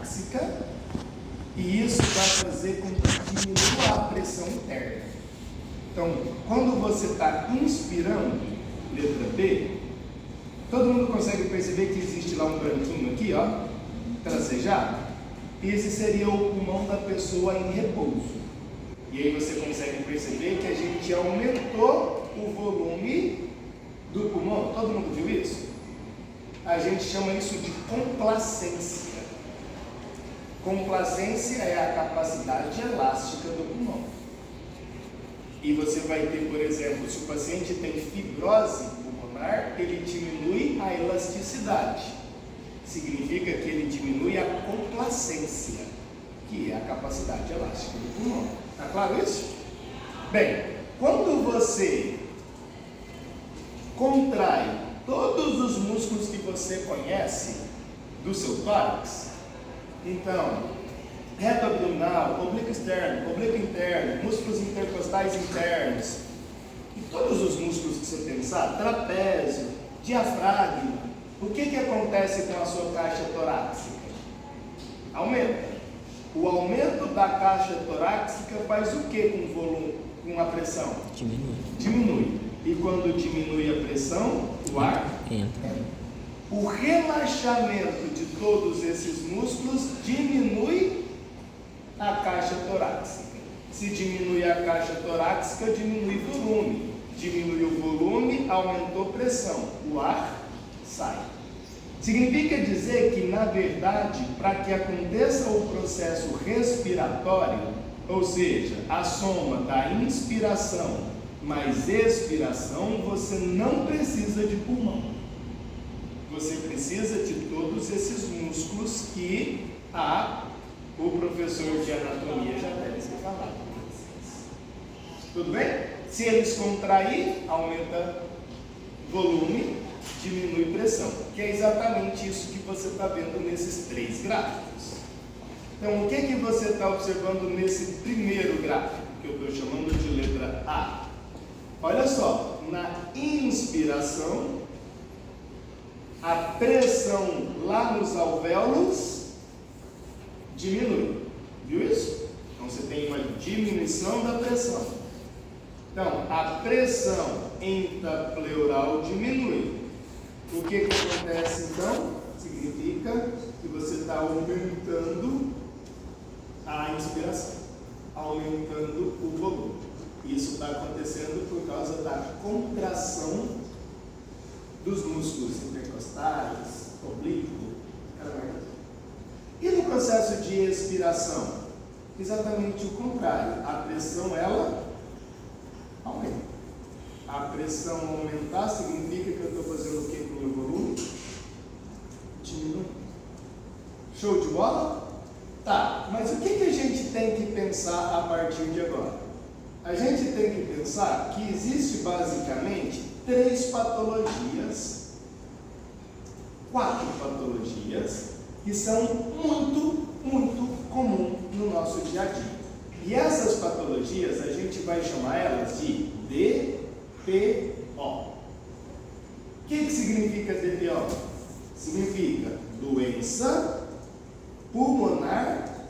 torácica, e isso vai fazer com que diminua a pressão interna. Então, quando você está inspirando, letra B, todo mundo consegue perceber que existe lá um branquinho aqui, ó, tracejado? Esse seria o pulmão da pessoa em repouso. E aí você consegue perceber que a gente aumentou o volume do pulmão. Todo mundo viu isso? A gente chama isso de complacência. Complacência é a capacidade elástica do pulmão. E você vai ter, por exemplo, se o paciente tem fibrose pulmonar, ele diminui a elasticidade. Significa que ele diminui a complacência, que é a capacidade elástica do pulmão. Está claro isso? Bem, quando você contrai todos os músculos que você conhece do seu tórax, então, reto abdominal, oblíquo externo, oblíquo interno, músculos intercostais internos, e todos os músculos que você pensar, trapézio, diafragma, o que acontece com a sua caixa torácica? Aumenta. O aumento da caixa torácica faz o que com o volume, com a pressão? Diminui. E quando diminui a pressão, o ar entra. O relaxamento de todos esses músculos diminui a caixa torácica. Se diminui a caixa torácica, diminui o volume. Diminui o volume, aumentou a pressão. O ar sai. Significa dizer que, na verdade, para que aconteça o processo respiratório, ou seja, a soma da inspiração mais expiração, você não precisa de pulmão. Você precisa de todos esses músculos que o professor de anatomia já deve ter falado para vocês. Tudo bem? Se eles contraírem, aumenta volume, diminui pressão, que é exatamente isso que você está vendo nesses 3 gráficos. Então, o que você está observando nesse primeiro gráfico, que eu estou chamando de letra A? Olha só, na inspiração, a pressão lá nos alvéolos diminui. Viu isso? Então você tem uma diminuição da pressão. Então, a pressão intrapleural diminui. O que acontece então? Significa que você está aumentando a inspiração, aumentando o volume. Isso está acontecendo por causa da contração dos músculos intercostais, oblíquo, e no processo de expiração, exatamente o contrário. A pressão, ela aumenta. A pressão aumentar significa que eu estou fazendo o que com o meu volume? Diminui. Show de bola? Tá, mas o que a gente tem que pensar a partir de agora? A gente tem que pensar que existe basicamente 4 patologias que são muito, muito comuns no nosso dia a dia. E essas patologias a gente vai chamar elas de DPO. O que significa DPO? Significa doença pulmonar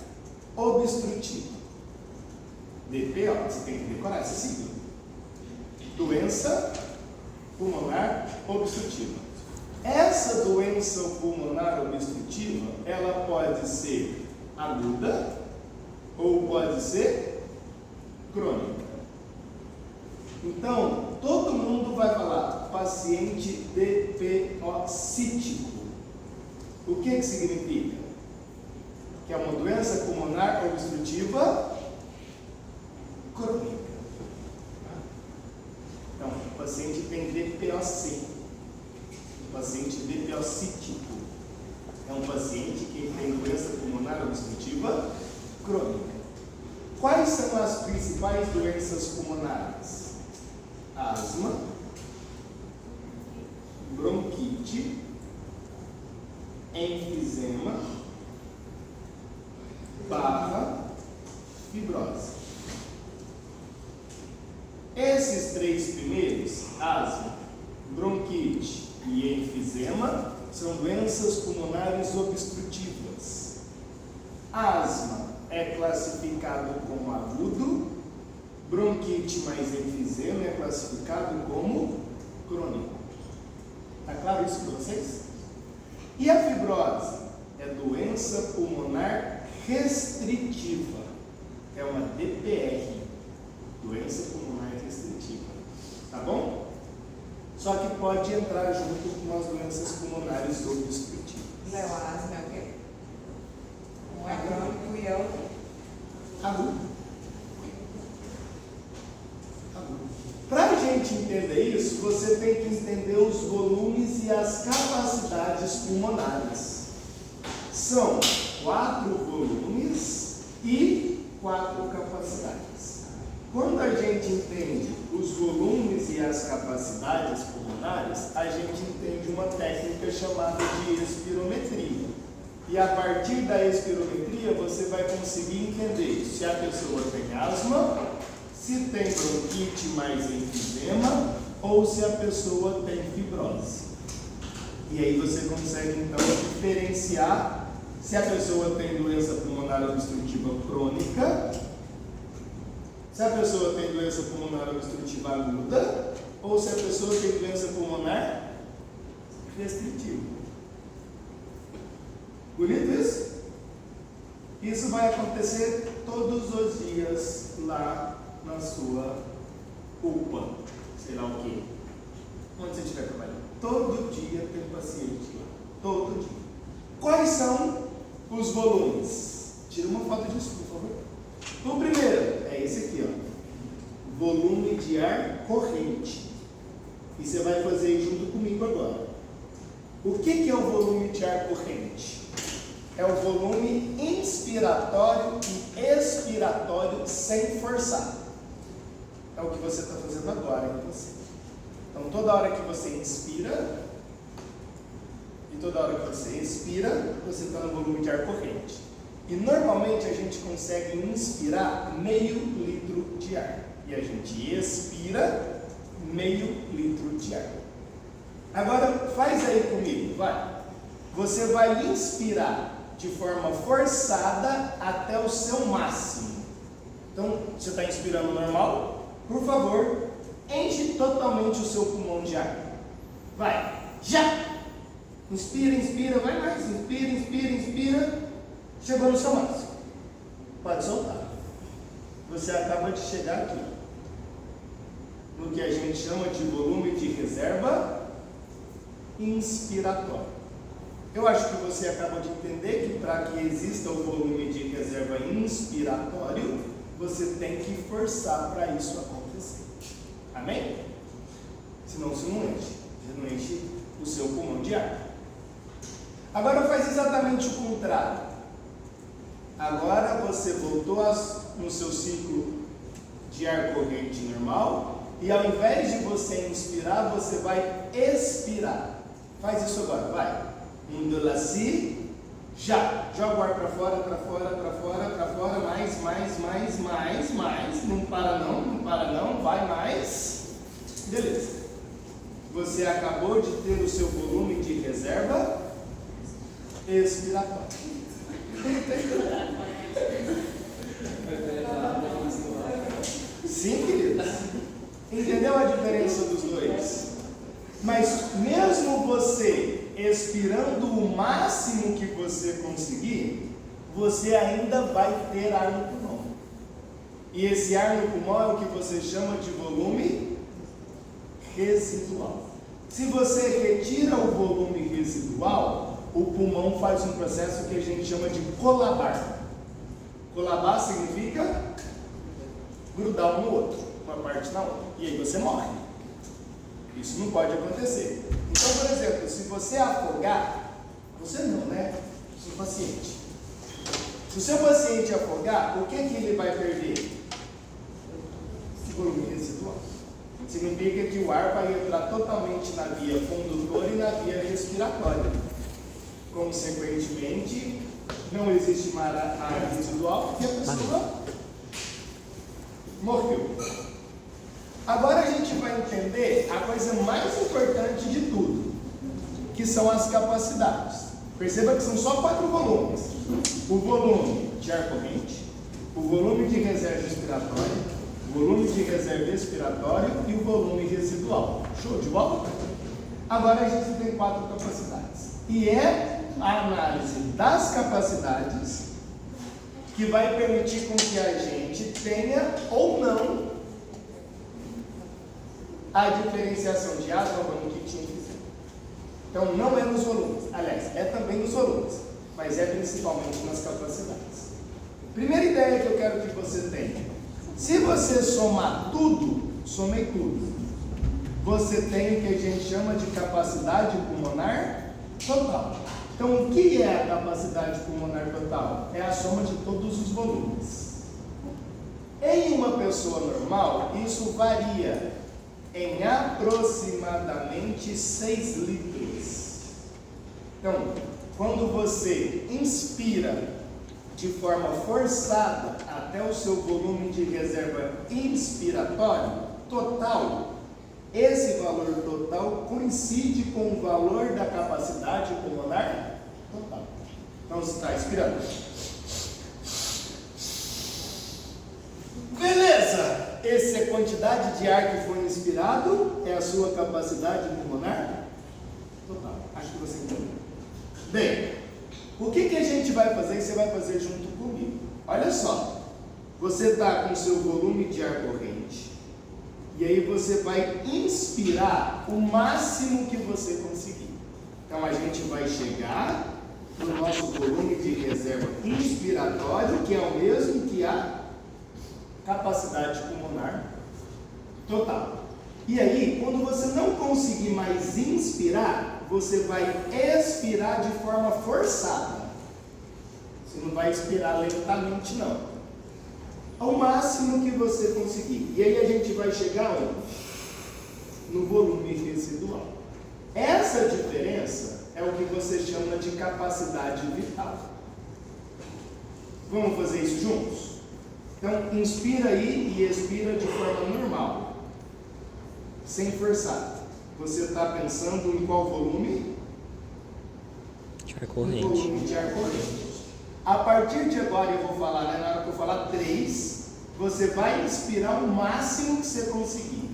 obstrutiva. DPO, você tem que decorar essa sigla. Doença pulmonar obstrutiva. Essa doença pulmonar obstrutiva, ela pode ser aguda ou pode ser crônica. Então, todo mundo vai falar paciente DPO-cítico. O que significa? Que é uma doença pulmonar obstrutiva crônica. Então, o paciente tem DPOC. O paciente DPO-cítico é um paciente que tem doença pulmonar obstrutiva crônica. Quais são as principais doenças pulmonares? Asma, bronquite, enfisema, fibrose. Esses 3 primeiros, asma, bronquite e enfisema, são doenças pulmonares obstrutivas. asma é classificado como agudo, bronquite mais enfisema é classificado como crônico. Está claro isso para vocês? E a fibrose é doença pulmonar restritiva, é uma DPR, doença pulmonar restritiva, tá bom? Só que pode entrar junto com as doenças pulmonares obstrutivas. Não, a asma é o quê? Um é crônico e é outro? Agudo. Para a gente entender isso, você tem que entender os volumes e as capacidades pulmonares. São 4 volumes e 4 capacidades. Quando a gente entende os volumes e as capacidades pulmonares, a gente entende uma técnica chamada de espirometria. E a partir da espirometria, você vai conseguir entender se a pessoa tem asma, se tem bronquite mais enfisema, ou se a pessoa tem fibrose. E aí você consegue então diferenciar se a pessoa tem doença pulmonar obstrutiva crônica, se a pessoa tem doença pulmonar obstrutiva aguda, ou se a pessoa tem doença pulmonar restritiva. Bonito isso? Isso vai acontecer todos os dias lá na sua UPA, sei lá o quê. Onde você estiver trabalhando. Todo dia tem paciente lá. Todo dia. Quais são os volumes? Tira uma foto disso, por favor. O primeiro é esse aqui, ó. Volume de ar corrente. E você vai fazer junto comigo agora. O que é o volume de ar corrente? É o volume inspiratório e expiratório sem forçar. É o que você está fazendo agora em você. Então, toda hora que você inspira e toda hora que você expira, você está no volume de ar corrente. E normalmente a gente consegue inspirar meio litro de ar. E a gente expira meio litro de ar. Agora, faz aí comigo, vai. Você vai inspirar de forma forçada até o seu máximo. Então, você está inspirando normal? Por favor, enche totalmente o seu pulmão de ar. Vai, já! Inspira, inspira, vai mais. Inspira, inspira, inspira. Chegou no seu máximo. Pode soltar. Você acaba de chegar aqui, no que a gente chama de volume de reserva inspiratório. Eu acho que você acaba de entender que para que exista o volume de reserva inspiratório, você tem que forçar para isso acontecer. Amém? Senão você não enche. Você não enche o seu pulmão de ar. Agora faz exatamente o contrário. Agora você voltou no seu ciclo de ar corrente normal e ao invés de você inspirar, você vai expirar. Faz isso agora, vai. Indolaci, já. Joga o ar para fora, para fora, para fora, para fora, mais, mais, mais, mais, mais. Não para não, não para não, vai mais. Beleza. Você acabou de ter o seu volume de reserva expiratório. Sim, queridos? Entendeu a diferença dos dois? Mas mesmo você expirando o máximo que você conseguir, você ainda vai ter ar no pulmão. E esse ar no pulmão é o que você chama de volume residual. Se você retira o volume residual, o pulmão faz um processo que a gente chama de colabar. Colabar significa grudar um no outro, uma parte na outra. E aí você morre. Isso não pode acontecer. Então, por exemplo, se você afogar, você não, né? O seu paciente. Se o seu paciente afogar, o que ele vai perder? O volume residual. Significa que o ar vai entrar totalmente na via condutora e na via respiratória. Consequentemente, não existe mais ar residual e a pessoa morreu. Agora a gente vai entender a coisa mais importante de tudo, que são as capacidades. Perceba que são só 4 volumes. O volume de ar corrente, o volume de reserva inspiratória, o volume de reserva expiratória e o volume residual. Show de bola? Agora a gente tem 4 capacidades. E é a análise das capacidades que vai permitir com que a gente tenha ou não a diferenciação de água, vamos que tinha que ser. Então não é nos volumes, aliás, é também nos volumes, mas é principalmente nas capacidades. Primeira ideia que eu quero que você tenha: se você somar tudo, somei tudo, você tem o que a gente chama de capacidade pulmonar total. Então o que é a capacidade pulmonar total? É a soma de todos os volumes. Em uma pessoa normal, isso varia em aproximadamente 6 litros. Então, quando você inspira de forma forçada até o seu volume de reserva inspiratório total, esse valor total coincide com o valor da capacidade pulmonar total. Então, você está inspirando. Beleza! Essa é a quantidade de ar que foi inspirado, é a sua capacidade pulmonar total. Acho que você entendeu. Bem, o que a gente vai fazer e você vai fazer junto comigo? Olha só, você está com o seu volume de ar corrente e aí você vai inspirar o máximo que você conseguir. Então a gente vai chegar no nosso volume de reserva inspiratório, que é o mesmo que a capacidade pulmonar total. E aí, quando você não conseguir mais inspirar, você vai expirar de forma forçada. Você não vai expirar lentamente, não. Ao máximo que você conseguir. E aí a gente vai chegar onde? No volume residual. Essa diferença é o que você chama de capacidade vital. Vamos fazer isso juntos? Então, inspira aí e expira de forma normal, sem forçar. Você está pensando em qual volume? De ar corrente. No volume de ar corrente. A partir de agora eu vou falar, né, na hora que eu falar 3, você vai inspirar o máximo que você conseguir.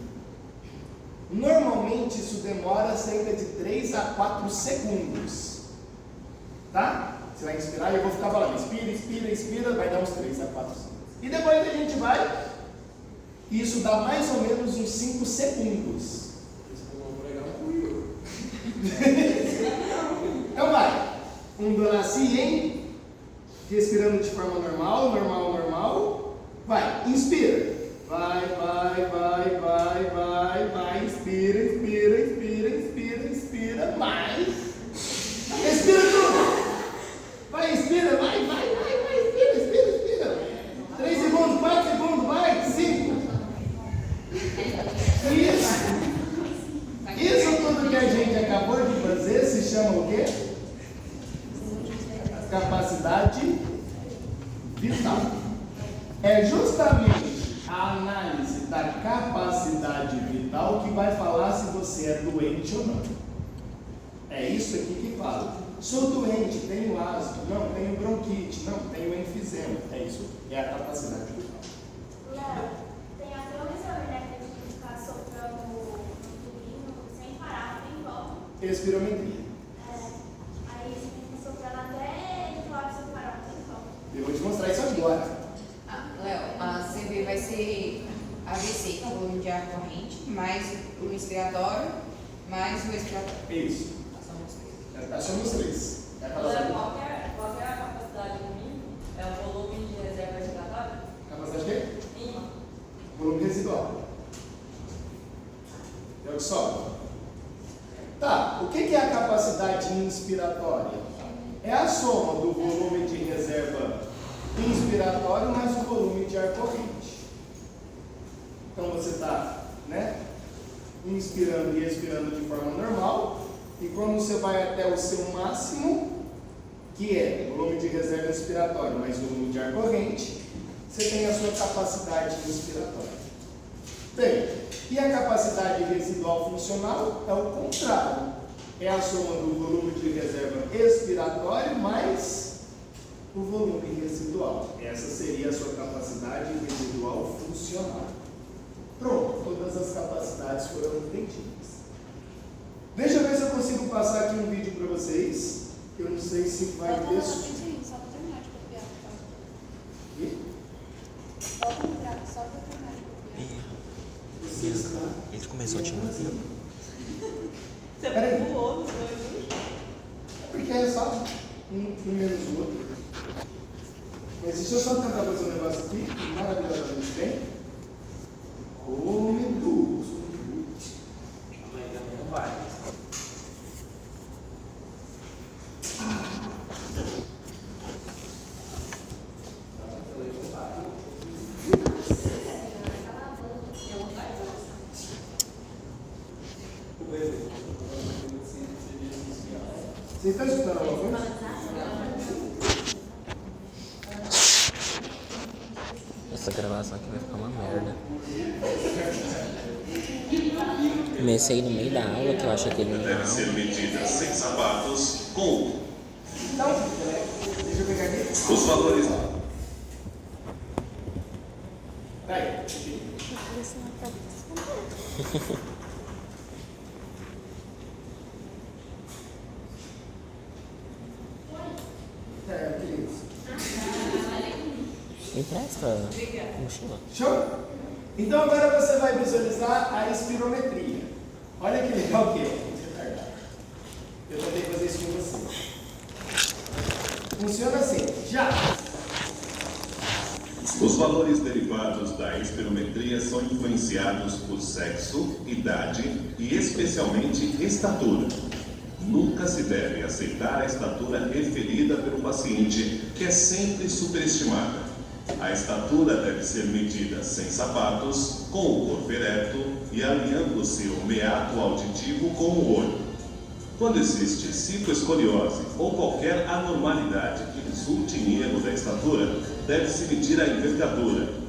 Normalmente isso demora cerca de 3 a 4 segundos. Tá? Você vai inspirar e eu vou ficar falando, inspira, inspira, inspira, vai dar uns 3 a 4 segundos. E depois a gente vai, isso dá mais ou menos uns 5 segundos. Então vai, dona em, respirando de forma normal, normal, normal. Vai, inspira. Vai, vai, vai, vai, vai, vai. Inspira, inspira, inspira, inspira, inspira. Mais. Respira tudo. Vai, inspira, vai, vai, vai, vai. Inspira, inspira, inspira. 3 segundos, 4 segundos, vai. 5. Isso tudo que a gente acabou de fazer se chama o quê? Capacidade vital. É justamente a análise da capacidade vital que vai falar se você é doente ou não. É isso aqui que fala. Sou doente, tenho asma, não, tenho bronquite, não, tenho enfisema. É isso, é a capacidade vital. Léo, tem até um exame, né, que a gente ficar soprando no tubinho sem parar, tem volta. Espirometria. Aí você tem que soprar até ele falar sem parar, tem volta. Eu vou te mostrar isso agora. Léo, a CV vai ser AVC, que é o volume de ar corrente, mais o inspiratório, mais o expiratório. Isso. Somos 3. É a capacidade. Qual que é a capacidade mínima? É o volume de reserva respiratória? Capacidade de quê? Mínima. Volume residual. É o que sobra. Tá, o que é a capacidade inspiratória? É a soma do volume de reserva inspiratório mais o volume de ar corrente. Então você está, né, inspirando e expirando de forma normal, e quando você vai até o seu máximo, que é o volume de reserva inspiratório mais o volume de ar corrente, você tem a sua capacidade inspiratória. Bem, e a capacidade residual funcional é o contrário. É a soma do volume de reserva expiratório expiratório mais o volume residual. Essa seria a sua capacidade residual funcional. Pronto, todas as capacidades foram entendidas. Deixa eu ver se eu consigo passar aqui um vídeo para vocês, que eu não sei se vai ter... Só para terminar de copiar. E? Só para terminar de copiar. Vocês, tá? Ele começou a te matar. Você Peraí. pulou nos dois, né? Porque é só um menos o outro. Mas deixa eu só tentar fazer um negócio aqui, maravilhosamente bem. Cômodo. Amanhã também não vai. Vocês estão escutando alguma coisa? Essa gravação aqui vai ficar uma merda. Comecei no meio da aula, que eu acho que ele não Deve ser medida sem sapatos com Então, deixa eu pegar aqui. os valores. Peraí. Queridos. Me empresta mochila. Show? Então agora você vai visualizar a espirometria. Olha que legal que é. Eu tentei fazer isso com você. Funciona assim. Já. Os valores derivados da espirometria são influenciados por sexo, idade e especialmente estatura. Nunca se deve aceitar a estatura referida pelo paciente, que é sempre superestimada. A estatura deve ser medida sem sapatos, com o corpo ereto e alinhando-se o meato auditivo com o olho. Quando existe cifoescoliose ou qualquer anormalidade que resulte em erro da estatura, deve-se medir a envergadura.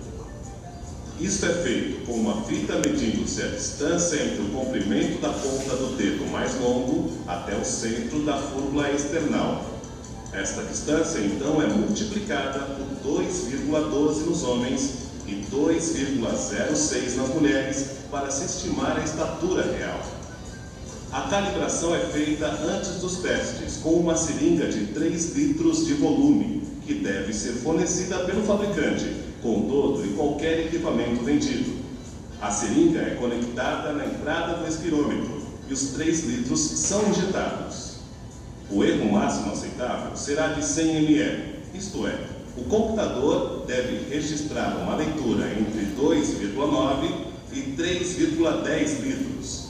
Isto é feito com uma fita medindo-se a distância entre o comprimento da ponta do dedo mais longo até o centro da fúrula external. Esta distância, então, é multiplicada por 2,12 nos homens e 2,06 nas mulheres para se estimar a estatura real. A calibração é feita antes dos testes, com uma seringa de 3 litros de volume, que deve ser fornecida pelo fabricante, com todo e qualquer equipamento vendido. A seringa é conectada na entrada do espirômetro e os 3 litros são injetados. O erro máximo aceitável será de 100 ml, isto é, o computador deve registrar uma leitura entre 2,9 e 3,10 litros.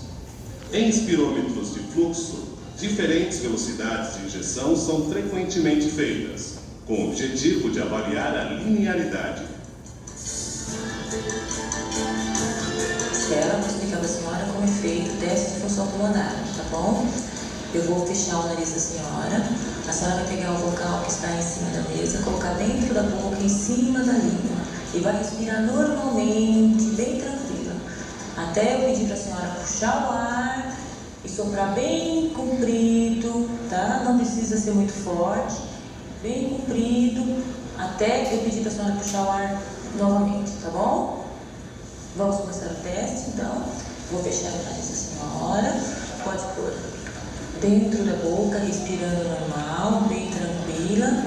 Em espirômetros de fluxo, diferentes velocidades de injeção são frequentemente feitas, com o objetivo de avaliar a linearidade. Estela, vou explicar para a senhora como é feito o teste de função pulmonar, tá bom? Eu vou fechar o nariz da senhora, a senhora vai pegar o vocal que está em cima da mesa, colocar dentro da boca, em cima da língua, e vai respirar normalmente, bem tranquila, até eu pedir para a senhora puxar o ar e soprar bem comprido, tá? Não precisa ser muito forte, bem comprido, até eu pedir para a senhora puxar o ar novamente, tá bom? Vamos começar o teste, então. Vou fechar o nariz da senhora, pode pôr dentro da boca, respirando normal, bem tranquila.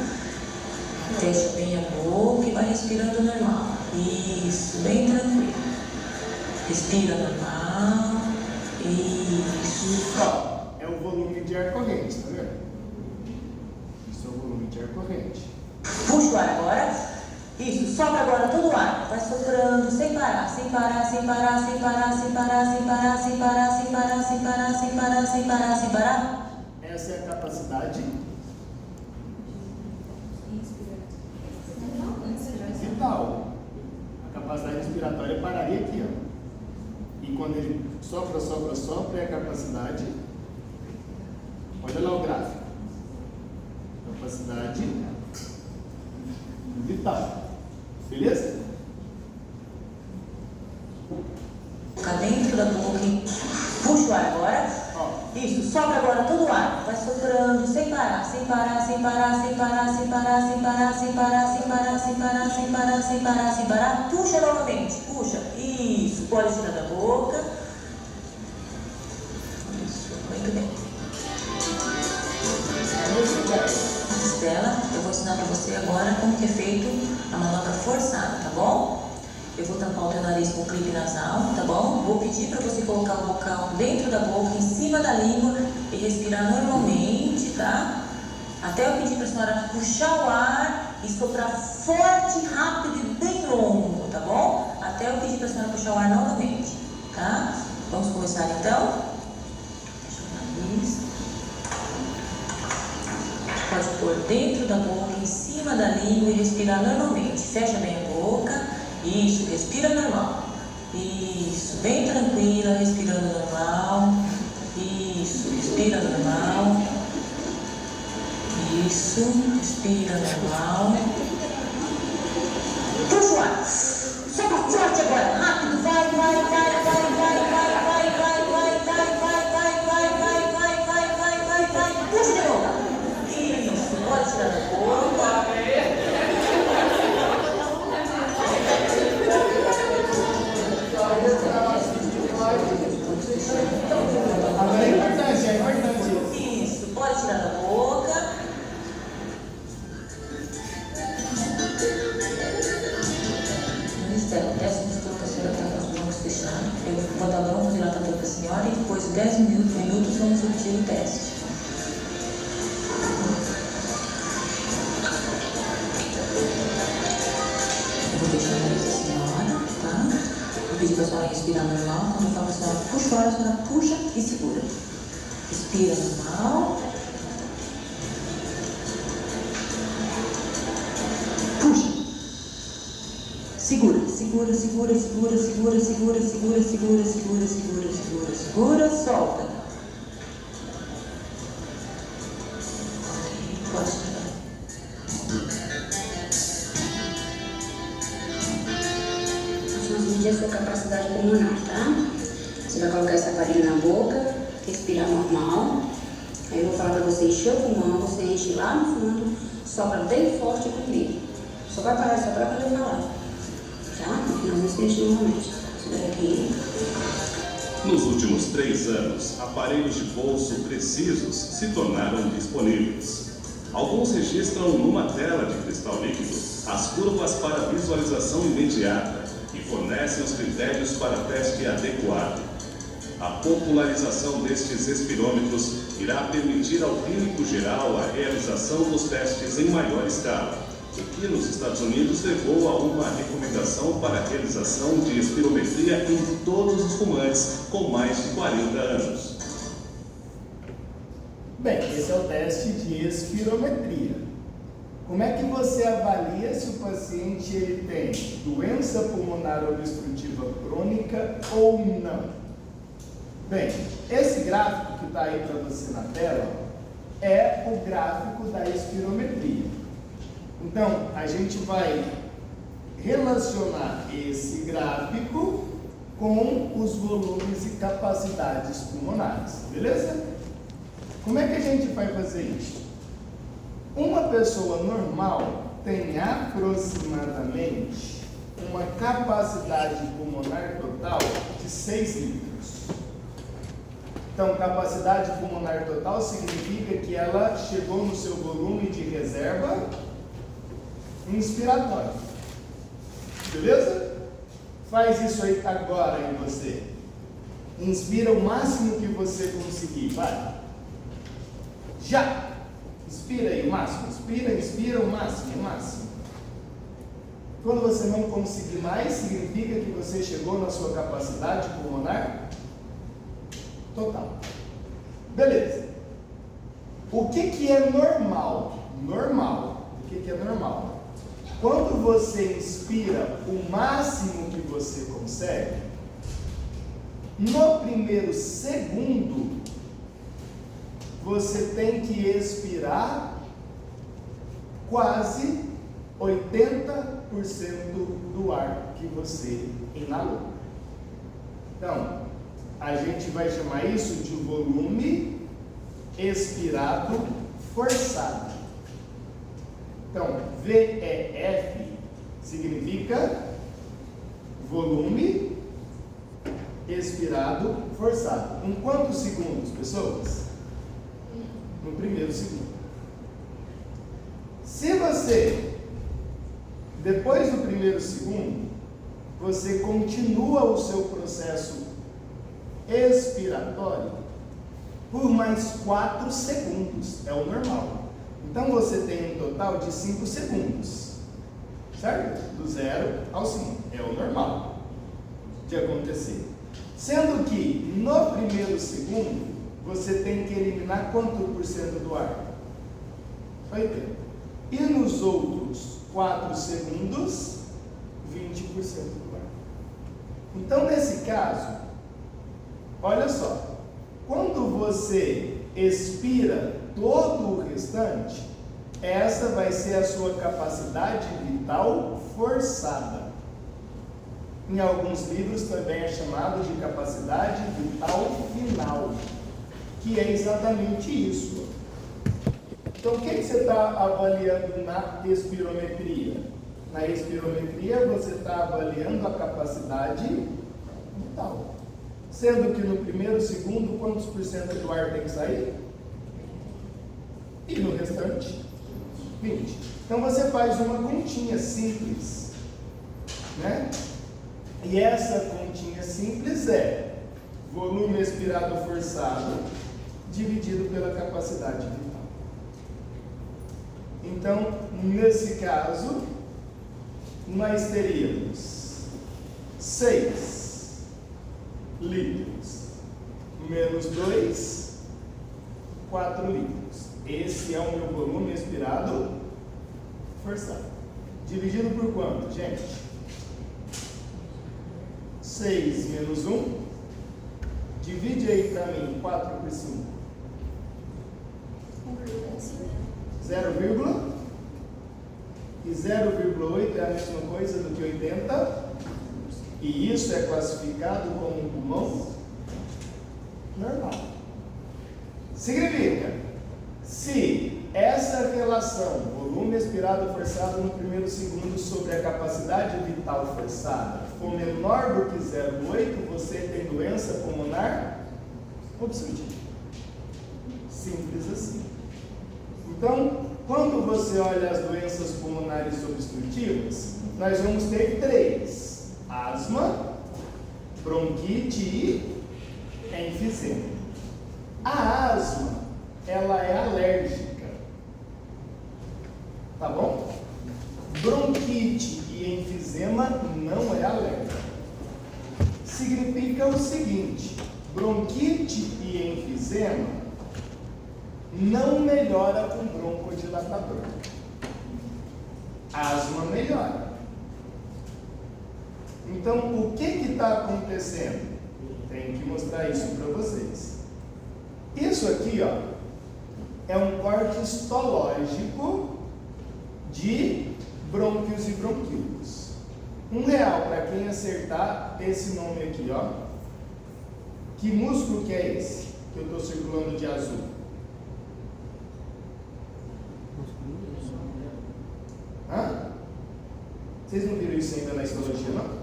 Fecha bem a boca e vai respirando normal. Isso, bem tranquilo. Respira normal. Isso. Ó, é o volume de ar corrente, tá vendo? Isso é o volume de ar corrente. Puxa o ar agora. Isso, sopra agora todo o ar. Vai soprando sem parar, sem parar, sem parar, sem parar, sem parar, sem parar, sem parar, sem parar, sem parar, sem parar, sem parar, sem parar. Essa é a capacidade vital. A capacidade respiratória pararia aqui, ó. E quando ele sopra, sopra, sopra, é a capacidade. Olha lá o gráfico. Capacidade vital. Beleza? Colocar dentro da boca. Puxa o ar agora. Ó, Isso, sopra agora todo o ar. Vai soprando sem parar. parar, sem parar, sem parar, sem parar, sem parar, sem parar, sem parar, sem parar, sem parar, sem parar, sem parar, sem parar. Puxa novamente, puxa. Isso, pode tirar da boca. Isso, muito bem. Estela, eu vou ensinar para você agora como que é feito a manobra forçada, tá bom? Eu vou tampar o teu nariz com o clipe nasal, tá bom? Vou pedir para você colocar o bocal dentro da boca, em cima da língua e respirar normalmente, tá? Até eu pedir para a senhora puxar o ar e soprar forte, rápido e bem longo, tá bom? Até eu pedir para a senhora puxar o ar novamente, tá? Vamos começar então? Fecha o nariz. Pode pôr dentro da boca, em cima da língua e respirar normalmente. Fecha bem a boca. Isso, respira normal. Isso, bem tranquila, respirando normal. Isso, respira normal. Isso, respira normal. Puxa o ar. Sopra forte agora, rápido, vai, vai, vai, vai, vai, vai, vai, vai, vai, vai, vai, vai, vai, vai, vai, vai, vai, vai. Puxa de novo. Isso, pode tirar da boca. Agora é importante. Isso, pode tirar da boca. Estela, 10 minutos para a senhora estar com os brancos fechados. Eu vou dar bronco dilatador para a senhora e depois de 10 minutos vamos repetir o teste. Eu vou fechar o nariz da senhora, tá? Vou pedir para a senhora respirar normal. Quando eu falo para a senhora puxa o ar, a senhora puxa e segura. Respira normal. Puxa. Segura, segura, segura, segura, segura, segura, segura, segura, segura, segura, segura, segura, solta. Pode tirar. Nós vamos medir a sua capacidade pulmonar, tá? Você vai colocar esse aparelho na boca, respirar normal. Aí eu vou falar para você encher o pulmão, você enche lá no fundo, sopra bem forte comigo. Só vai parar de soprar quando eu falar. Tá? No final você enche normalmente. Espera aqui. Nos últimos 3 anos, aparelhos de bolso precisos se tornaram disponíveis. Alguns registram numa tela de cristal líquido as curvas para visualização imediata e fornecem os critérios para teste adequado. A popularização destes espirômetros irá permitir ao clínico geral a realização dos testes em maior escala, o que nos Estados Unidos levou a uma recomendação para a realização de espirometria em todos os fumantes com mais de 40 anos. Bem, esse é o teste de espirometria. Como é que você avalia se o paciente ele tem doença pulmonar obstrutiva crônica ou não? Bem, esse gráfico que está aí para você na tela é o gráfico da espirometria. Então, a gente vai relacionar esse gráfico com os volumes e capacidades pulmonares, beleza? Como é que a gente vai fazer isso? Uma pessoa normal tem aproximadamente uma capacidade pulmonar total de 6 litros. Então, capacidade pulmonar total significa que ela chegou no seu volume de reserva inspiratório. Beleza? Faz isso aí agora em você. Inspira o máximo que você conseguir, vai. Já! Inspira aí o máximo. Inspira o máximo, o máximo. Quando você não conseguir mais, significa que você chegou na sua capacidade pulmonar total. Beleza. O que é normal? Normal. O que é normal? Quando você inspira o máximo que você consegue, no primeiro segundo, você tem que expirar quase 80% do ar que você inalou. Então, a gente vai chamar isso de volume expirado forçada. Então, VEF significa volume expirado forçado. Em quantos segundos, pessoas? No primeiro segundo. Se você, depois do primeiro segundo, você continua o seu processo expiratório por mais 4 segundos, é o normal. Então você tem um total de 5 segundos, certo? Do 0 ao 5, é o normal de acontecer. Sendo que no primeiro segundo, você tem que eliminar quanto por cento do ar? 80. E nos outros 4 segundos, 20% do ar. Então, nesse caso, olha só, quando você expira todo o restante, essa vai ser a sua capacidade vital forçada. Em alguns livros também é chamado de capacidade vital final, que é exatamente isso. Então, o que você está avaliando na espirometria? Na espirometria, você está avaliando a capacidade vital. Sendo que no primeiro segundo, quantos por cento do ar tem que sair? E no restante, 20. Então, você faz uma continha simples, né? E essa continha simples é volume expirado forçado dividido pela capacidade vital. Então, nesse caso, nós teríamos 6 litros menos 2, 4 litros. Esse é o meu volume expirado forçado. Dividido por quanto, gente? 6 menos 1. Divide aí para mim, 4 por 5. 0, e 0,8 é a mesma coisa do que 80. E isso é classificado como um pulmão normal. Significa, se essa relação, volume expirado forçado no primeiro segundo sobre a capacidade vital forçada, for menor do que 0,8, você tem doença pulmonar obstrutiva. Simples assim. Então, quando você olha as doenças pulmonares obstrutivas, nós vamos ter 3. Asma, bronquite e enfisema. A asma, ela é alérgica. Tá bom? Bronquite e enfisema não é alérgica. Significa o seguinte: bronquite e enfisema não melhora com broncodilatador. Asma melhora. Então, o que está acontecendo? Tenho que mostrar isso para vocês. Isso aqui, ó, é um corte histológico de brônquios e bronquíolos. R$1 para quem acertar esse nome aqui, ó. Que músculo que é esse que eu estou circulando de azul? Hã? Vocês não viram isso ainda na histologia, não?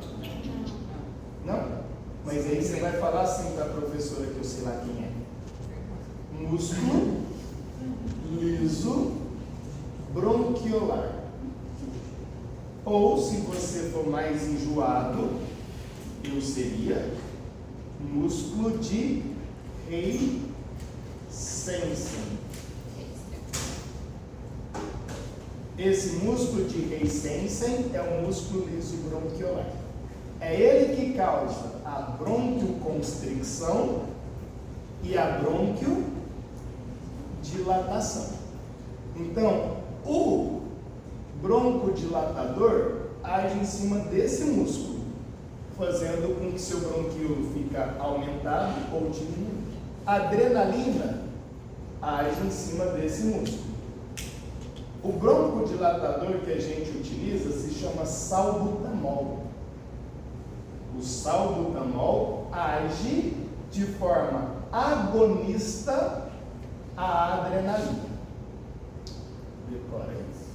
Não? Mas aí você vai falar assim para a professora, que eu sei lá quem é. Músculo liso bronquiolar. Ou, se você for mais enjoado, eu seria músculo de Haysensen. Esse músculo de Haysensen é o músculo liso bronquiolar. É ele que causa a bronquioconstricção e a bronquiodilatação. Então, o broncodilatador age em cima desse músculo, fazendo com que seu bronquíolo fica aumentado ou diminuído. A adrenalina age em cima desse músculo. O broncodilatador que a gente utiliza se chama salbutamol. O salbutamol age de forma agonista à adrenalina. Decora isso.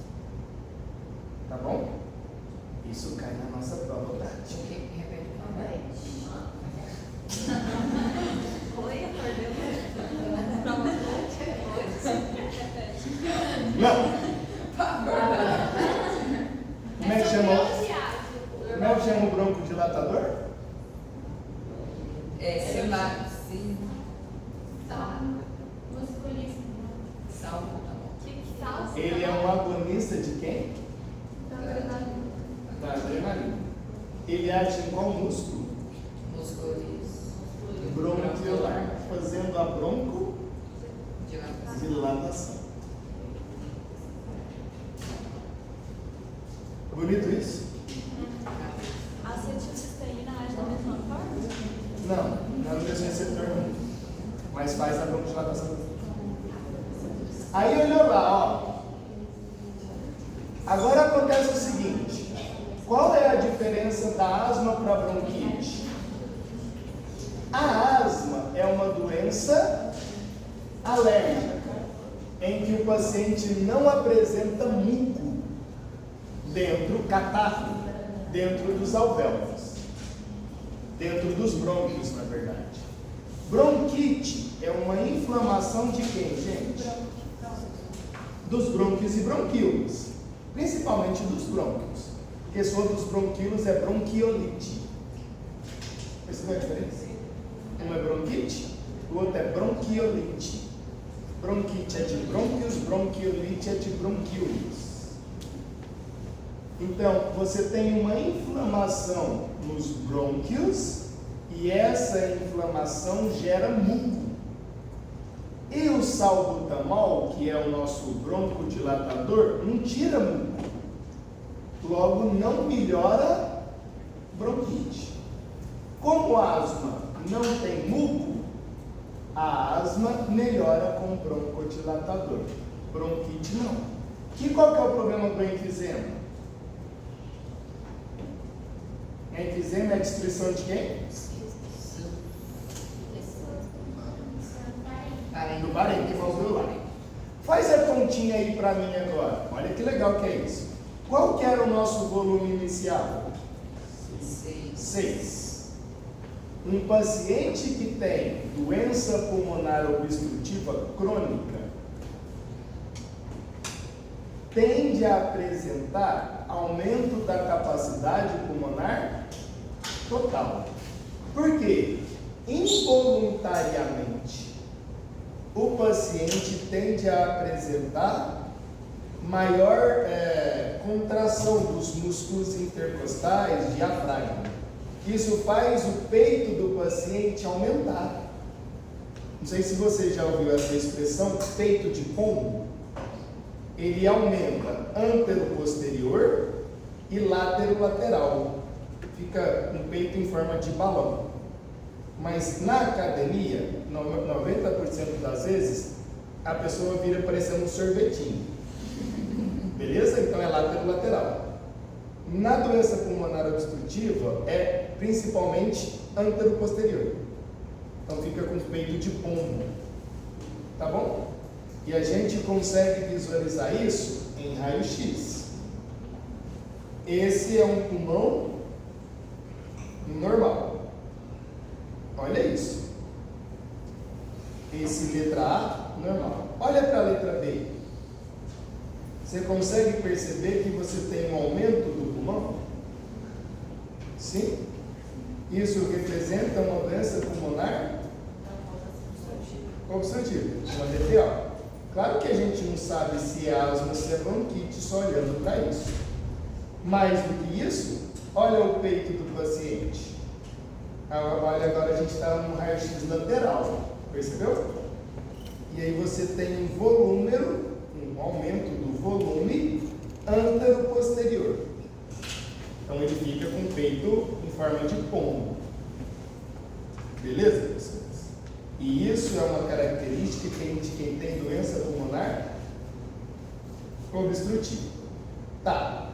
Tá bom? Isso cai na nossa prova prática. Repete. Oi, acordeu. Não! Como é que chama o broncodilatador? Sim. Salvo. Ele é um agonista de quem? Da adrenalina. Ele age em qual músculo? Músculos. Bronquiolar, fazendo a broncodilatação. Bonito isso? A acetilcisteína age da mesma forma? Não, não é o mesmo receptor não. Mas faz a broncodilatação. Aí olhou lá, ó. Agora acontece o seguinte: qual é a diferença da asma para a bronquite? A asma é uma doença alérgica, em que o paciente não apresenta muco dentro, catarro, dentro dos alvéolos, dentro dos brônquios, na verdade. Bronquite é uma inflamação de quem, gente? Dos brônquios e bronquíolos, principalmente dos brônquios, porque só dos bronquíolos é bronquiolite. Percebeu a diferença? Um é bronquite, o outro é bronquiolite. Bronquite é de brônquios, bronquiolite é de bronquíolos. Então, você tem uma inflamação nos brônquios e essa inflamação gera muco. E o salbutamol, que é o nosso broncodilatador, não tira muco. Logo, não melhora bronquite. Como a asma não tem muco, a asma melhora com o broncodilatador. Bronquite não. Qual que é o problema do enfisema? Enfisema é a destruição de quem? Do parênquima alveolar. Faz a continha aí para mim agora. Olha que legal que é isso. Qual que era o nosso volume inicial? 6. Um paciente que tem doença pulmonar obstrutiva crônica tende a apresentar aumento da capacidade pulmonar total. Por quê? Involuntariamente, o paciente tende a apresentar maior contração dos músculos intercostais, diafragma. Isso faz o peito do paciente aumentar. Não sei se você já ouviu essa expressão, peito de pombo. Ele aumenta antero-posterior e látero-lateral. Fica um peito em forma de balão. Mas na academia, 90% das vezes, a pessoa vira parecendo um sorvetinho. Beleza? Então é látero-lateral. Na doença pulmonar obstrutiva, é principalmente antero-posterior. Então fica com peito de pombo. Tá bom? E a gente consegue visualizar isso em raio-x. Esse é um pulmão normal. Olha isso. Esse letra A, normal. Olha para a letra B. Você consegue perceber que você tem um aumento do pulmão? Sim? Isso representa uma doença pulmonar obstrutiva, uma DPO. Claro que a gente não sabe se é asma ou se é bronquite só olhando para isso. Mais do que isso, olha o peito do paciente. Olha, agora a gente está no raio-x lateral, percebeu? E aí você tem um aumento do volume antero-posterior. Então ele fica com o peito em forma de pombo. Beleza, pessoas? E isso é uma característica de quem tem doença pulmonar obstrutiva. Tá.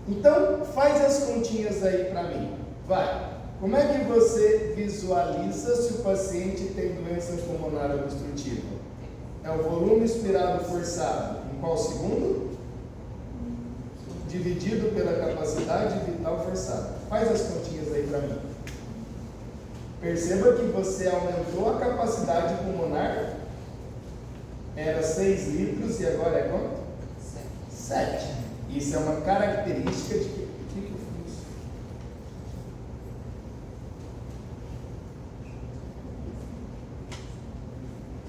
Então, faz as continhas aí para mim. Vai. Como é que você visualiza se o paciente tem doença pulmonar obstrutiva? É o volume expirado forçado. Em qual segundo? dividido pela capacidade vital forçada. Faz as continhas aí para mim. Perceba que você aumentou a capacidade pulmonar. Era 6 litros e agora é quanto? 7. Isso é uma característica de que eu fiz?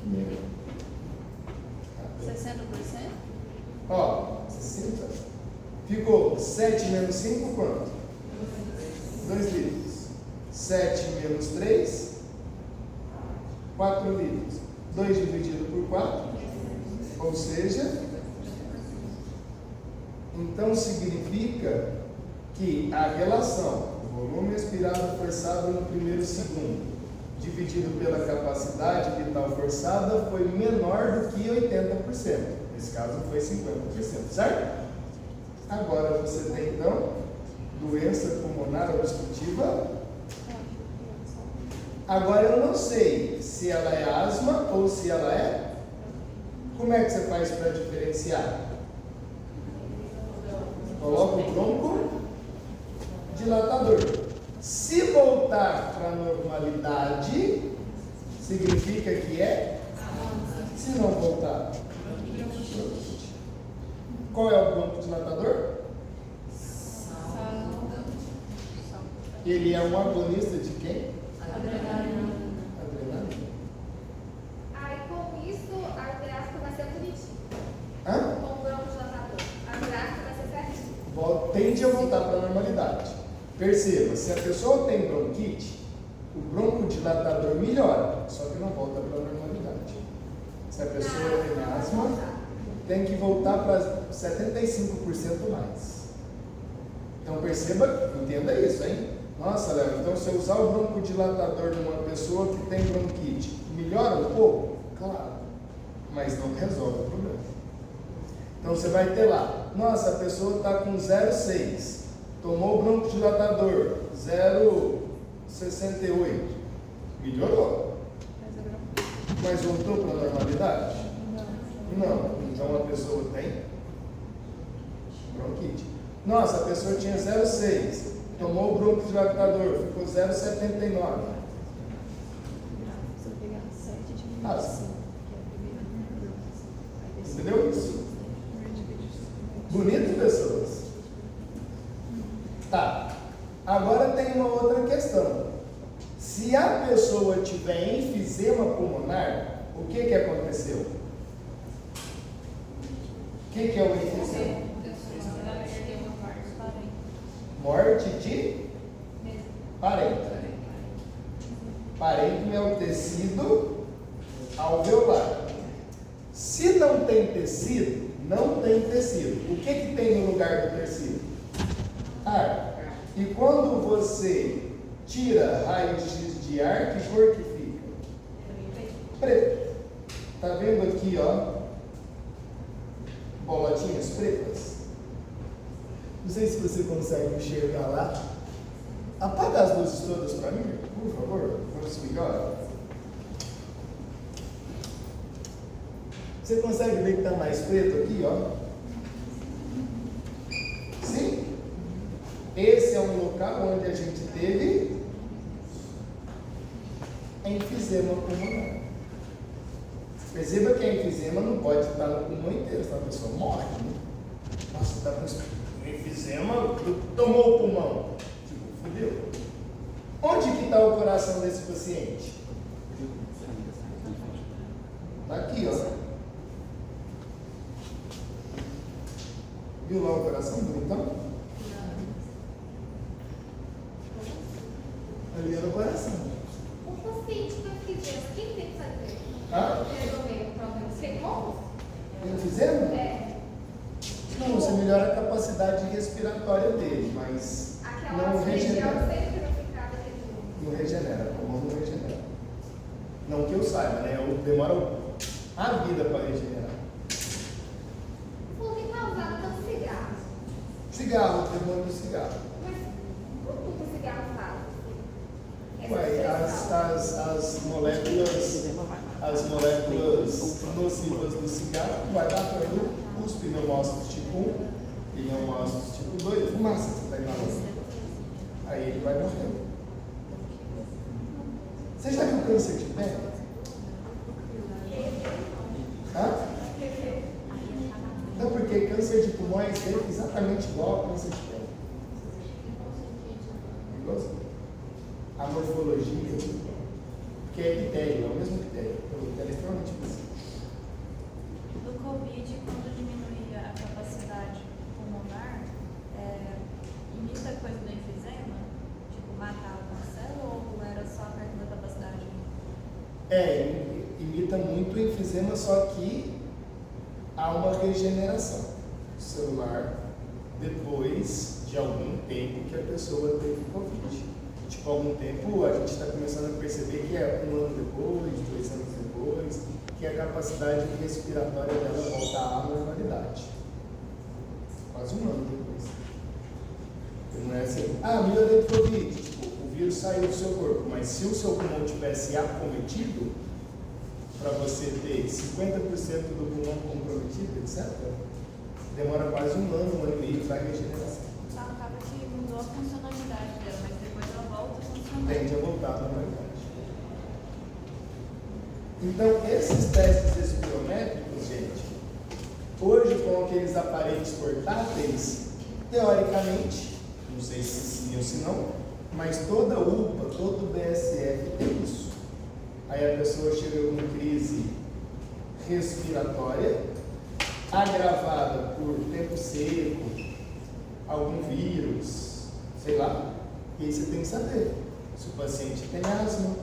Que nível? 60%? Ó, 60. Ficou 7 menos 5, quanto? 2 litros. 7 menos 3, 4 litros. 2 dividido por 4, ou seja, então significa que a relação volume expirado forçado no primeiro segundo dividido pela capacidade vital forçada foi menor do que 80%. Nesse caso foi 50%, certo? Agora você tem então doença pulmonar obstrutiva. Agora eu não sei se ela é asma ou se ela é. Como é que você faz para diferenciar? Coloca o bronco dilatador. Se voltar para a normalidade, significa que é. Se não voltar, qual é o bronco dilatador? Ele é um agonista de quem? Adrenalina. Aí com isso, a gráfica vai ser bonitinha. Hã? Com o bronco-dilatador. A gráfica vai ser certinha. Tende a voltar para a normalidade. Perceba, se a pessoa tem bronquite, o broncodilatador melhora, só que não volta para a normalidade. Se a pessoa tem asma, tem que voltar para 75% mais. Então perceba, entenda isso, hein? Nossa, Léo, então se eu usar o broncodilatador de uma pessoa que tem bronquite, melhora um pouco? Claro, mas não resolve o problema. Então você vai ter lá, nossa, a pessoa está com 0,6, tomou o broncodilatador 0,68, melhorou. Mas voltou para a normalidade? Não. Então a pessoa tem bronquite. Nossa, a pessoa tinha 0,6, tomou o broncodilatador, ficou 0,79. Entendeu isso? Bonito, pessoas? Tá. Agora tem uma outra questão. Se a pessoa tiver enfisema pulmonar, o que aconteceu? O que é o enfisema? Morte de parênquima. Parênquima é o tecido alveolar. Se não tem tecido, não tem tecido. O que tem no lugar do tecido? Ar. E quando você tira raios-x de ar, que cor que fica? Preto. Tá vendo aqui, ó? Bolotinhas pretas? Não sei se você consegue enxergar lá. Apaga as luzes todas para mim, por favor. Vamos melhor. Você consegue ver que está mais preto aqui, ó? Sim? Esse é um local onde a gente teve enfisema pulmonar. Perceba que a enfisema não pode estar no pulmão inteiro, senão a pessoa morre, né? Nossa, está com enfisema, tomou o pulmão. Tipo, fudeu. Onde que está o coração desse paciente? Está aqui, ó. Viu lá o coração bonitão? Ali era o coração. O paciente com enfisema, o que tem que fazer? Ah? Resolver o problema. Você tem como? Enfisema? É. Não, você melhora a capacidade respiratória dele, mas Aquela não regenera. sempre não ficava de Não regenera, o pulmão não regenera. Não que eu saiba, né? Demora a vida para regenerar. Por que causado tanto cigarro? Cigarro, tem muito cigarro. Mas como que o cigarro faz? Ué, as moléculas nocivas do cigarro vai lá para o cuspe no nosso tipo 1 Ele é um ósseo tipo 2, fumaça que você está inalando. Aí ele vai morrer. Você já viu câncer de pele? Hã? Não, porque câncer de pulmões é exatamente igual ao câncer de pele. Igualzinho. A morfologia, que é epitélio, é o mesmo epitélio. O epitélio é extremamente específico. Do Covid, quando diminuía a capacidade pulmonar, imita coisa do enfisema? Tipo, matava uma célula ou era só perto da capacidade? Imita muito o enfisema, só que há uma regeneração celular depois de algum tempo que a pessoa teve Covid. Tipo, algum tempo a gente está começando a perceber que é 1 ano depois, 2 anos depois, que a capacidade respiratória dela volta à normalidade. Quase 1 ano depois. Não é assim, melhorei do Covid, tipo, o vírus saiu do seu corpo, mas se o seu pulmão tivesse acometido, para você ter 50% do pulmão comprometido, etc., demora quase 1 ano, 1 ano e meio para a regeneração. Então acaba que mudou a funcionalidade dela, mas depois ela volta a funcionar. Tende a voltar à normalidade. Então, esses testes espirométricos, gente, hoje com aqueles aparelhos portáteis, teoricamente, não sei se sim ou se não, mas toda UPA, todo BSF tem isso. Aí a pessoa chega com crise respiratória, agravada por tempo seco, algum vírus, sei lá, e aí você tem que saber se o paciente tem asma,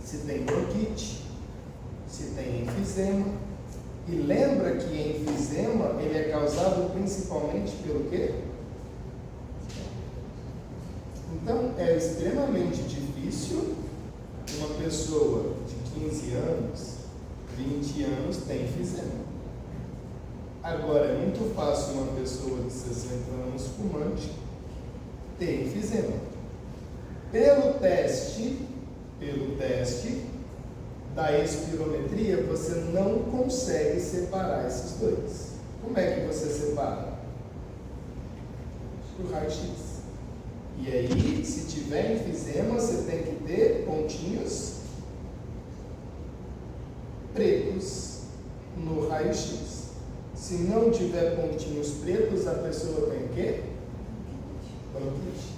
se tem bronquite, se tem enfisema. E lembra que enfisema ele é causado principalmente pelo quê? Então é extremamente difícil uma pessoa de 15 anos, 20 anos tem enfisema. Agora é muito fácil uma pessoa de 60 anos fumante ter enfisema. Pelo teste da espirometria, você não consegue separar esses dois. Como é que você separa? Por raio-x. E aí, se tiver enfisema, você tem que ter pontinhos pretos no raio-x. Se não tiver pontinhos pretos, a pessoa tem o quê? Bronquite.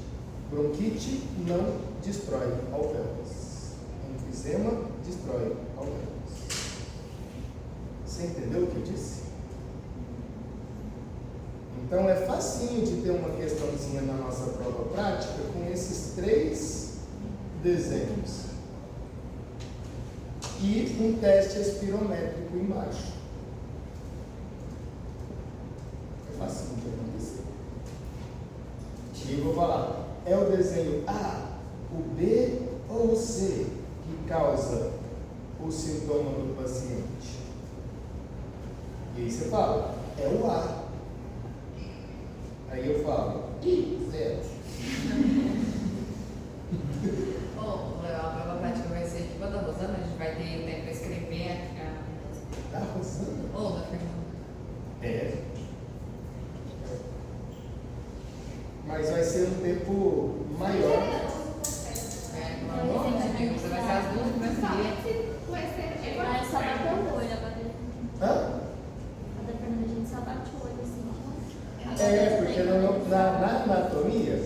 Bronquite não destrói alvéolos. Enfisema destrói alvéolos. Você entendeu o que eu disse? Então é facinho de ter uma questãozinha na nossa prova prática com esses 3 desenhos. E um teste espirométrico embaixo. É facinho de acontecer. E eu vou falar, é o desenho A, o B ou o C que causa o sintoma do paciente? E aí você fala, é o A. Aí eu falo, zero. A prova prática vai ser tipo a da Rosana, a gente vai ter tempo para escrever Da Rosana? ou da Fernanda. É. Mas vai ser um tempo maior. Pelo amor de Deus, você vai ser as 2 que vai ser. Ah, é só bater o olho, Hã? a da Fernanda, a gente só bate o olho assim. Porque na anatomia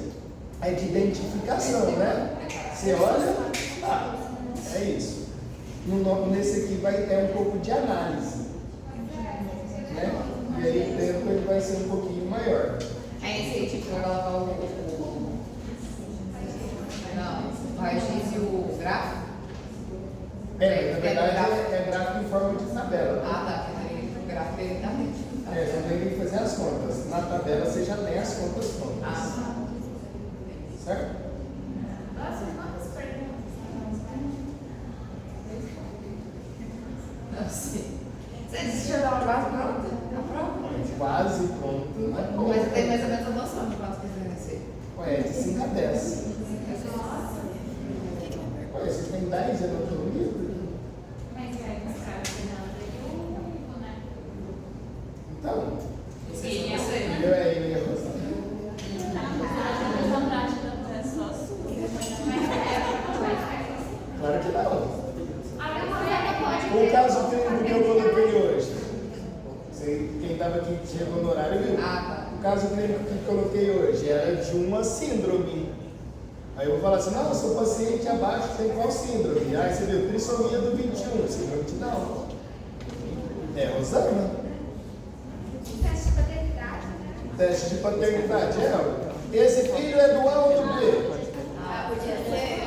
é de identificação, né? Você olha, é isso. Nesse aqui é um pouco de análise, né? E aí o tempo ele vai ser um pouquinho maior. É esse aí, tipo, colocar o raio-x e o gráfico? Na verdade é gráfico em forma de tabela. Tá, que o gráfico ele também. Você tem que fazer as contas. Na tabela você já tem as contas prontas. Certo? Quantas perguntas? Não sei. Você disse que já estava quase pronta? A prova? Quase pronto. Mas você tem mais ou menos a noção de quanto precisa ser. É de 5 a 10. Você tem 10 de anatomia? Mas vai buscar o final do né? Então, Sim, eu sei. é estava aqui, chegou no horário, viu? Ah, O caso clínico que coloquei hoje era de uma síndrome. Aí eu vou falar assim, não, seu paciente abaixo tem qual síndrome? Aí você viu, trissomia do 21, síndrome de Down. É, Rosana. Teste de paternidade, né? Teste de paternidade, esse filho é do A ou do B? Ah, podia ser.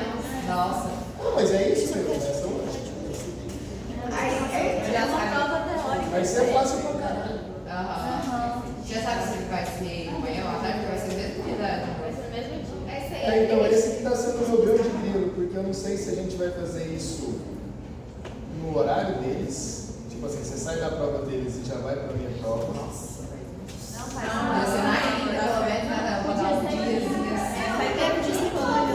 Nossa. Não, mas é isso mesmo, essa hoje. Já sabe. Vai ser fácil pra caralho. Aham. Já sabe se vai ser amanhã ou à tarde, vai ser o mesmo dia da. Vai ser no mesmo dia. É isso aí. É, então, esse que está sendo o meu grande grilo, porque eu não sei se a gente vai fazer isso no horário deles. Tipo assim, você sai da prova deles e já vai para a minha prova. Nossa, velho. Não, faz Não, você vai pelo menos nada, vou dar um dia assim. Vai ter um discipulado.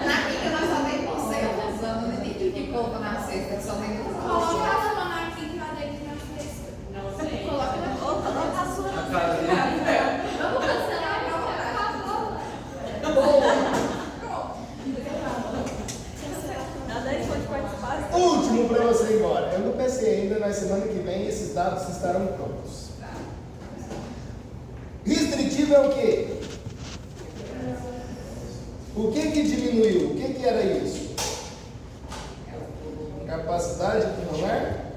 Na quinta nós só tem você, usando nem de coco na sexta, que só tem Coloca a sua na quinta e a dele na sexta. Não sei. Coloca na Coloca a sua. A cara dele. Vamos cancelar a prova. Na 10 pode participar. Último para você ir embora. Eu não pensei ainda, na semana que vem esses dados estarão prontos. Restritivo é o quê? O que diminuiu? O que era isso? Capacidade pulmonar?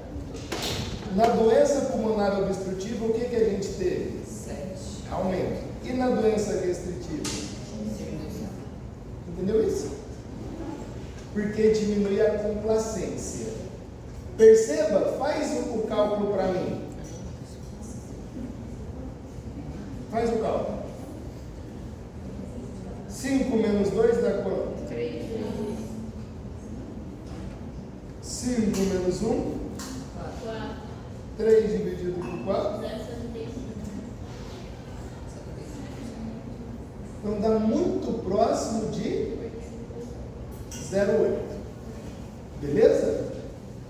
Na doença pulmonar obstrutiva, o que a gente teve? Aumento. E na doença restritiva? Entendeu isso? Porque diminui a complacência. Perceba, faz o cálculo para mim. Faz o cálculo. 5 menos 2 dá quanto? 3. 5 menos 1? 3 dividido por 4? Então dá muito próximo de 0,8. Beleza?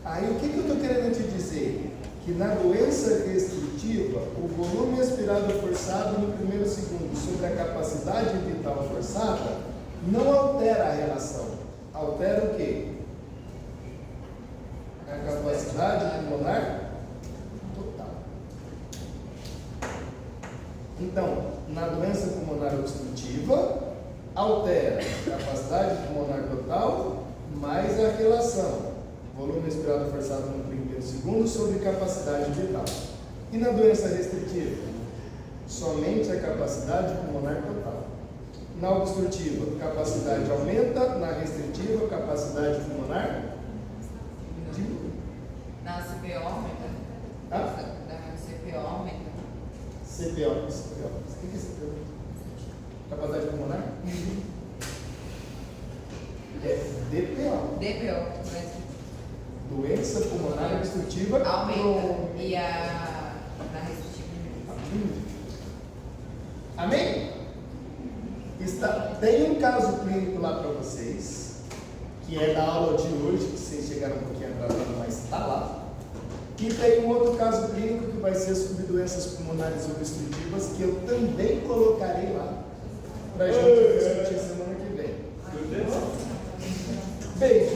Aí o que eu estou querendo te dizer? Que na doença restritiva, o volume expirado forçado no primeiro segundo sobre a capacidade vital forçada não altera a relação. Altera o quê? A capacidade pulmonar total. Então, na doença pulmonar obstrutiva, altera a capacidade pulmonar total mais a relação volume expirado forçado no primeiro segundo sobre capacidade vital. E na doença restritiva? Somente a capacidade pulmonar total. Na obstrutiva, capacidade aumenta, na restritiva, capacidade pulmonar diminui. Na CPO aumenta. Ah? Na CPO aumenta. CPO. O que é CPO? Capacidade pulmonar? É DPO. DPO. Doença pulmonar obstrutiva Aumenta. E na restritiva. Amém? Tem um caso clínico lá para vocês, que é da aula de hoje, que vocês chegaram um pouquinho atrasados, mas está lá. E tem um outro caso clínico que vai ser sobre doenças pulmonares obstrutivas, que eu também colocarei lá, para a gente discutir semana que vem. Beijo.